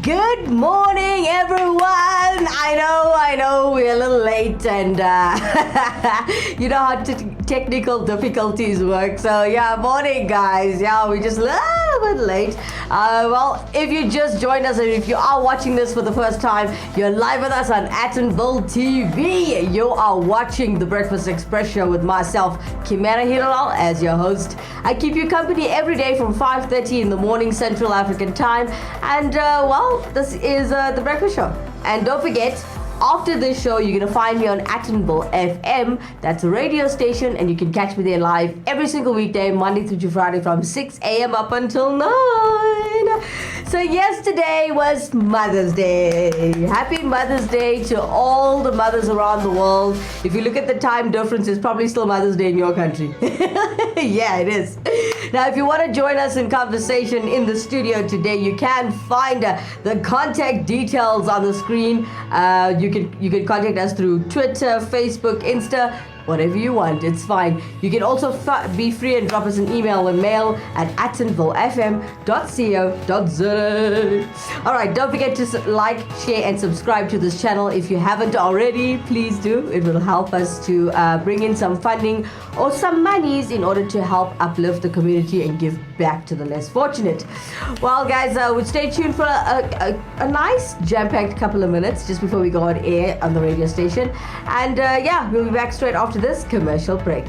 Good morning, everyone. I know, we're a little late, and you know how technical difficulties work. So yeah, morning, guys. Yeah, we just a little bit late. Well, if you just joined us, and if you are watching this for the first time, you're live with us on Attenville TV. You are watching the Breakfast Express show with myself, Kimera, Heeralal, as your host. I keep you company every day from 5:30 in the morning Central African time, and this is the Breakfast Show. And don't forget, after this show, you're going to find me on Attenville FM. That's a radio station, and you can catch me there live every single weekday, Monday through to Friday from 6 a.m. up until 9. So yesterday was Mother's Day. Happy Mother's Day to all the mothers around the world. If you look at the time difference, it's probably still Mother's Day in your country. Yeah, it is. Now, if you want to join us in conversation in the studio today, you can find the contact details on the screen. You can contact us through Twitter, Facebook, Insta, whatever you want. It's fine. You can also be free and drop us an email or mail at attenvillefm.co.za. Alright, don't forget to like, share and subscribe to this channel. If you haven't already, please do. It will help us to bring in some funding or some monies in order to help uplift the community and give back to the less fortunate. Well, guys, we'll stay tuned for a nice jam-packed couple of minutes just before we go on air on the radio station. And we'll be back straight after this commercial break.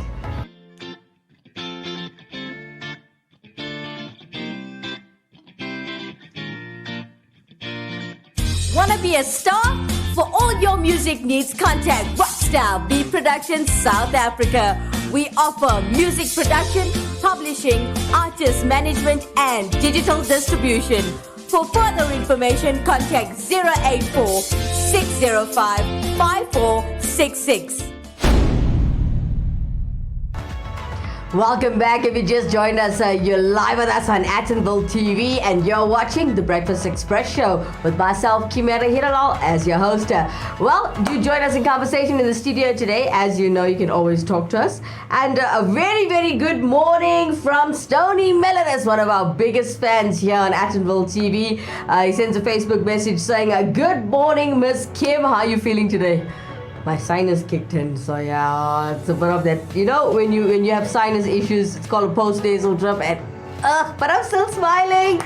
Wanna be a star? For all your music needs, contact Rockstar Beat Productions South Africa. We offer music production, publishing, artist management, and digital distribution. For further information, contact 084 605 5466. Welcome back. If you just joined us, you're live with us on Attenville TV, and you're watching the Breakfast Express show with myself, Kimera Heeralal, as your host. Well, do join us in conversation in the studio today. As you know, you can always talk to us. And a very, very good morning from Stony Melanis, one of our biggest fans here on Attenville TV. He sends a Facebook message saying, good morning, Miss Kim. How are you feeling today? My sinus kicked in, so yeah, it's a bit of that. You know, when you have sinus issues, it's called a post-nasal drip, and but I'm still smiling.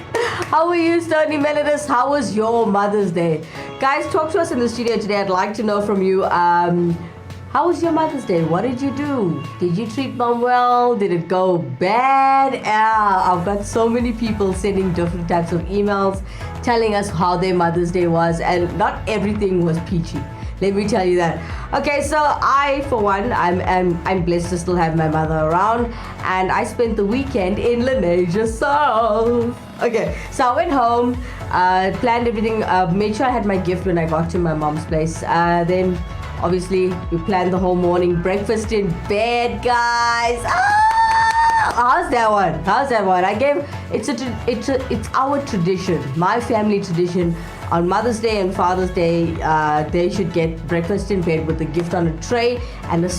How are you, Stony Melodis? How was your Mother's Day? Guys, talk to us in the studio today. I'd like to know from you, how was your Mother's Day? What did you do? Did you treat mom well? Did it go bad? I've got so many people sending different types of emails telling us how their Mother's Day was, and not everything was peachy. Let me tell you that. Okay, so I, for one, I'm blessed to still have my mother around, and I spent the weekend in Lenasia South. Okay, so I went home, planned everything, made sure I had my gift when I got to my mom's place. Then, obviously, we planned the whole morning breakfast in bed, guys. How's that one? It's our tradition, my family tradition. On Mother's Day and Father's Day, they should get breakfast in bed with a gift on a tray and I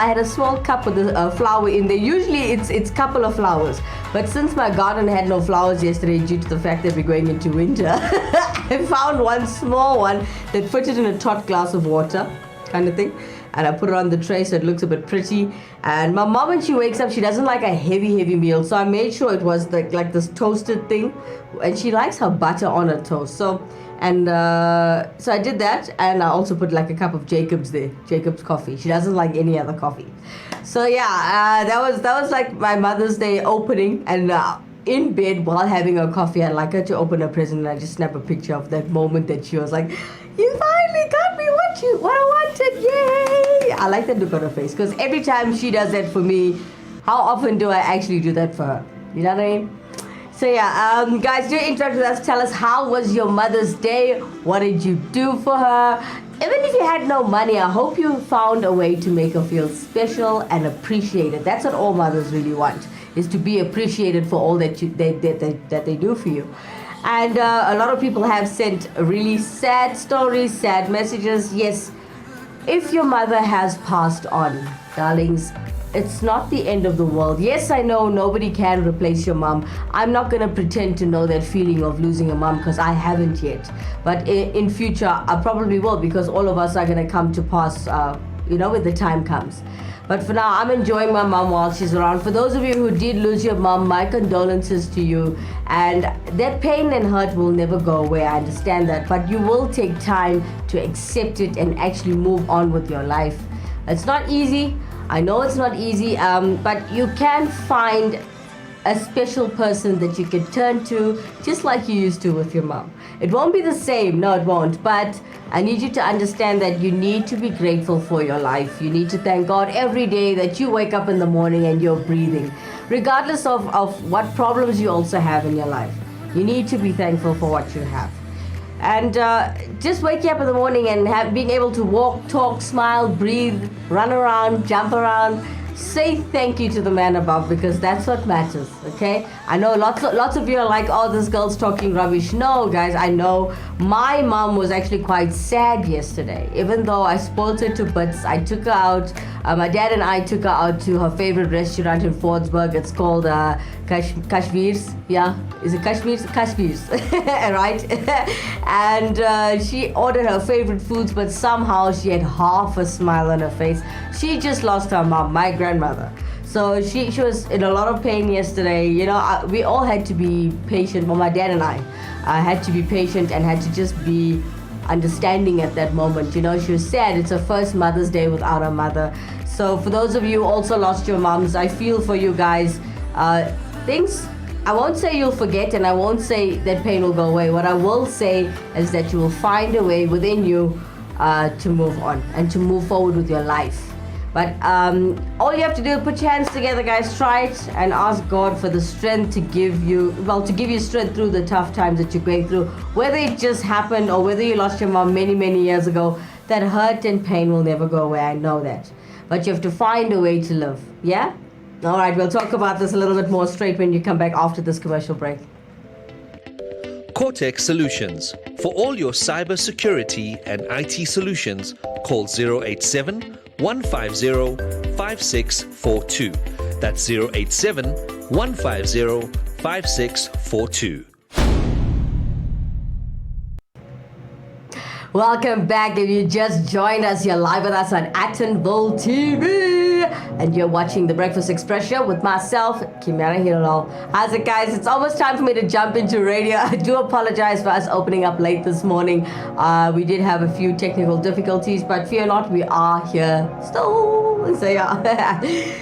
had a small cup with a flower in there. Usually it's couple of flowers, but since my garden had no flowers yesterday due to the fact that we're going into winter, I found one small one that fitted in a tot glass of water kind of thing. And I put it on the tray so it looks a bit pretty. And my mom, when she wakes up, she doesn't like a heavy meal. So I made sure it was like this toasted thing. And she likes her butter on her toast. So I did that. And I also put like a cup of Jacob's there. Jacob's coffee. She doesn't like any other coffee. So yeah, that was like my Mother's Day opening. And in bed while having her coffee, I'd like her to open her present. And I just snap a picture of that moment that she was like, you finally got me what I wanted, yay! I like that look on her face, because every time she does that for me, how often do I actually do that for her? You know what I mean? So yeah, guys, do interact with us. Tell us, how was your Mother's Day? What did you do for her? Even if you had no money, I hope you found a way to make her feel special and appreciated. That's what all mothers really want, is to be appreciated for all that they do for you. And a lot of people have sent really sad stories, sad messages. Yes, if your mother has passed on, darlings, it's not the end of the world. Yes, I know nobody can replace your mom. I'm not going to pretend to know that feeling of losing a mom because I haven't yet. But in future, I probably will, because all of us are going to come to pass, when the time comes. But for now, I'm enjoying my mom while she's around. For those of you who did lose your mom, my condolences to you. And that pain and hurt will never go away. I understand that. But you will take time to accept it and actually move on with your life. It's not easy. I know it's not easy, but you can find a special person that you can turn to just like you used to with your mom. It won't be the same, no it won't, but I need you to understand that you need to be grateful for your life. You need to thank God every day that you wake up in the morning and you're breathing, regardless of what problems you also have in your life. You need to be thankful for what you have. And just waking up in the morning and being able to walk, talk, smile, breathe, run around, jump around, say thank you to the man above, because that's what matters. Okay, I know lots of you are like, oh, this girl's talking rubbish. No guys, I know my mom was actually quite sad yesterday. Even though I spoiled her to bits, I took her out, my dad and I took her out to her favorite restaurant in Fordsburg. It's called Kashmir's. Yeah, is it Kashmir's? Kashmir's. Right. And she ordered her favorite foods, but somehow she had half a smile on her face. She just lost her mom, my grandmother. So she was in a lot of pain yesterday. We all had to be patient. Well, my dad and I had to be patient and had to just be understanding at that moment. She was sad. It's her first Mother's Day without her mother. So for those of you who also lost your moms, I feel for you guys. Things, I won't say you'll forget, and I won't say that pain will go away. What I will say is that you will find a way within you to move on and to move forward with your life. But all you have to do is put your hands together, guys. Try it and ask God for the strength to give you strength through the tough times that you're going through. Whether it just happened or whether you lost your mom many, many years ago, that hurt and pain will never go away. I know that. But you have to find a way to live. Yeah? All right, we'll talk about this a little bit more straight when you come back after this commercial break. Cortex Solutions. For all your cyber security and IT solutions, call 087 150 5642. That's 087 150 5642. Welcome back. If you just joined us, you're live with us on Attenville TV. And you're watching The Breakfast Express Show with myself, Kimera Heeralal. How's it, guys? It's almost time for me to jump into radio. I do apologize for us opening up late this morning. We did have a few technical difficulties, but fear not, we are here still. So yeah,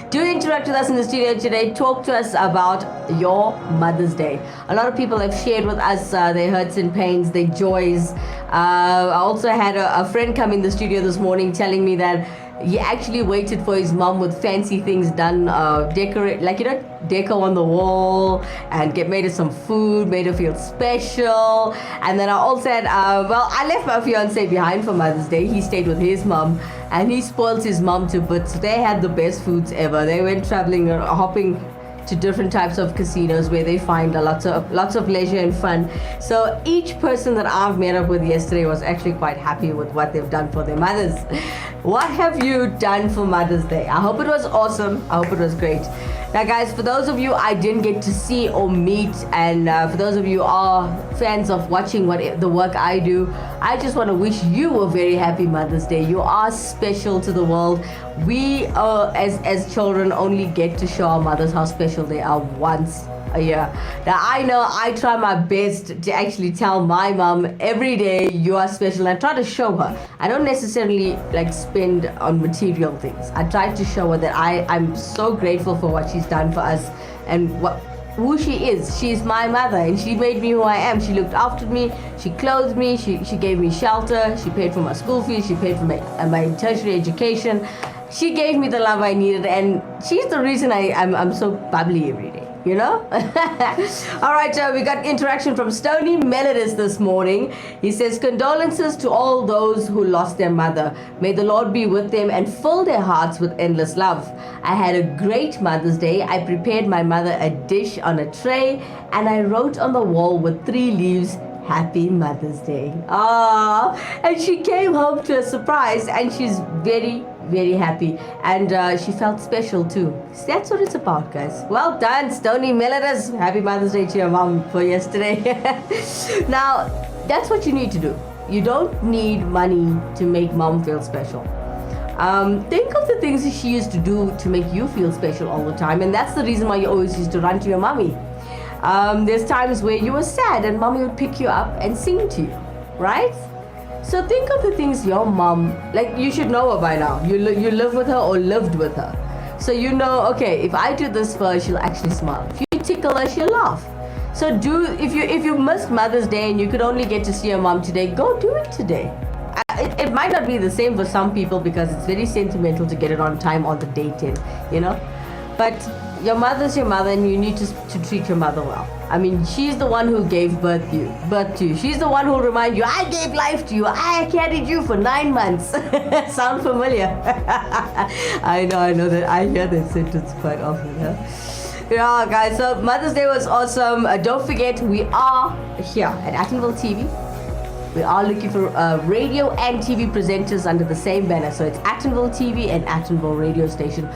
do interact with us in the studio today. Talk to us about your Mother's Day. A lot of people have shared with us their hurts and pains, their joys. I also had a friend come in the studio this morning telling me that he actually waited for his mom with fancy things done, deco on the wall, and made her some food, made her feel special. And then I also had, I left my fiance behind for Mother's Day. He stayed with his mom, and he spoils his mom to bits. They had the best foods ever. They went traveling, hopping to different types of casinos where they find lots of leisure and fun. So each person that I've met up with yesterday was actually quite happy with what they've done for their mothers. What have you done for Mother's Day? I hope it was awesome. I hope it was great. Now guys, for those of you I didn't get to see or meet, and for those of you who are fans of watching the work I do, I just want to wish you a very happy Mother's Day. You are special to the world. We as children only get to show our mothers how special they are once a year. Now I know I try my best to actually tell my mom every day you are special. I try to show her. I don't necessarily spend on material things. I try to show her that I'm so grateful for what she's done for us and who she is. She's my mother, and she made me who I am. She looked after me, she clothed me, she gave me shelter, she paid for my school fees, she paid for my tertiary education. She gave me the love I needed, and she's the reason I'm so bubbly every day. All right, we got interaction from Stony Melodist this morning. He says, condolences to all those who lost their mother. May the Lord be with them and fill their hearts with endless love. I had a great Mother's Day. I prepared my mother a dish on a tray, and I wrote on the wall with 3 leaves, Happy Mother's Day. And she came home to a surprise, and she's very, very happy, and she felt special too. So that's what it's about, guys. Well done, Stony Milliners. Happy Mother's Day to your mom for yesterday. Now, that's what you need to do. You don't need money to make mom feel special. Think of the things that she used to do to make you feel special all the time, and that's the reason why you always used to run to your mommy. There's times where you were sad and mommy would pick you up and sing to you, right? So think of the things your mom, like you should know her by now. You live with her or lived with her. So you know, okay, if I do this for her, she'll actually smile. If you tickle her, she'll laugh. So if you missed Mother's Day and you could only get to see your mom today, go do it today. It might not be the same for some people because it's very sentimental to get it on time on the date in, you know. But your mother's your mother, and you need to treat your mother well. I mean, she's the one who gave birth to you. She's the one who will remind you, I gave life to you. I carried you for 9 months. Sound familiar? I know that. I hear that sentence quite often. Huh? Yeah, guys. So Mother's Day was awesome. Don't forget, we are here at Attenville TV. We are looking for radio and TV presenters under the same banner. So it's Attenville TV and Attenville radio station.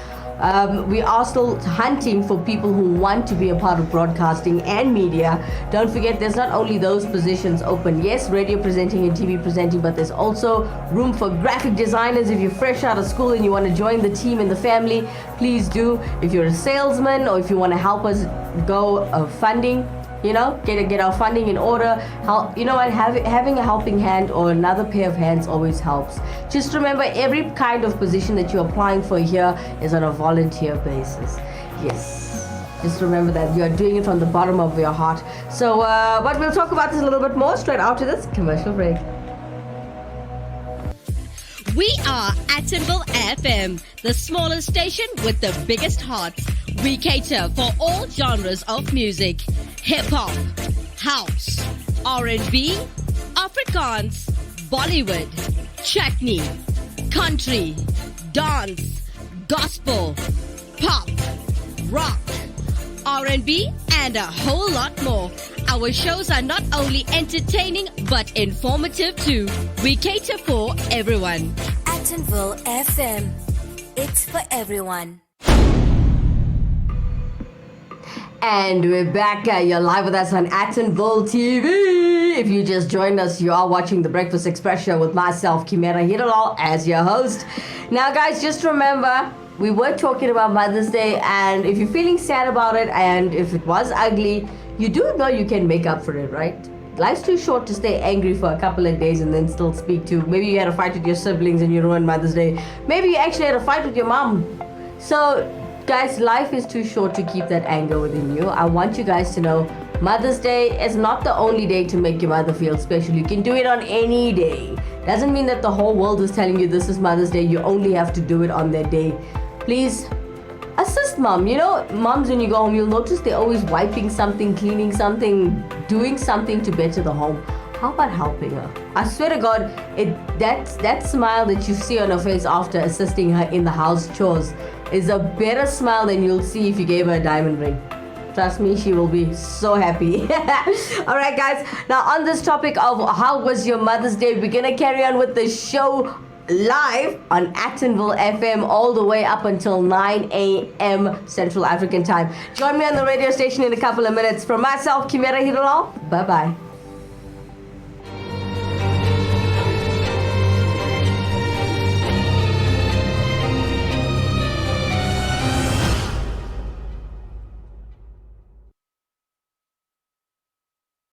We are still hunting for people who want to be a part of broadcasting and media. Don't forget, there's not only those positions open. Yes, radio presenting and TV presenting, but there's also room for graphic designers. If you're fresh out of school and you want to join the team and the family, please do. If you're a salesman or if you want to help us go funding, you know, get our funding in order. You know what? Having a helping hand or another pair of hands always helps. Just remember, every kind of position that you're applying for here is on a volunteer basis. Yes. Just remember that you are doing it from the bottom of your heart. So, but we'll talk about this a little bit more straight after this commercial break. We are Attenville FM, the smallest station with the biggest heart. We cater for all genres of music: hip-hop, house, R&B, Afrikaans, Bollywood, chutney, country, dance, gospel, pop, rock, R&B, and a whole lot more. Our shows are not only entertaining but informative too. We cater for everyone. Attenville FM. It's for everyone. And we're back. You're live with us on Attenville TV. If you just joined us, you are watching the Breakfast Express show with myself, Kimera Heeralal, as your host. Now, guys, just remember, we were talking about Mother's Day, and if you're feeling sad about it, and if it was ugly, you do know you can make up for it, right? Life's too short to stay angry for a couple of days and then still speak to. Maybe you had a fight with your siblings and you ruined Mother's Day. Maybe you actually had a fight with your mom. So, guys, life is too short to keep that anger within you. I want you guys to know Mother's Day is not the only day to make your mother feel special. You can do it on any day. Doesn't mean that the whole world is telling you this is Mother's Day. You only have to do it on that day. Please assist mom. You know, moms, when you go home, you'll notice they're always wiping something, cleaning something, doing something to better the home. How about helping her? I swear to God, that smile that you see on her face after assisting her in the house chores is a better smile than you'll see if you gave her a diamond ring. Trust me, she will be so happy. Alright, guys, now on this topic of how was your Mother's Day, we're gonna carry on with the show live on Attenville FM all the way up until 9 a.m. Central African Time. Join me on the radio station in a couple of minutes. From myself, Kimera Heeralal. Bye-bye.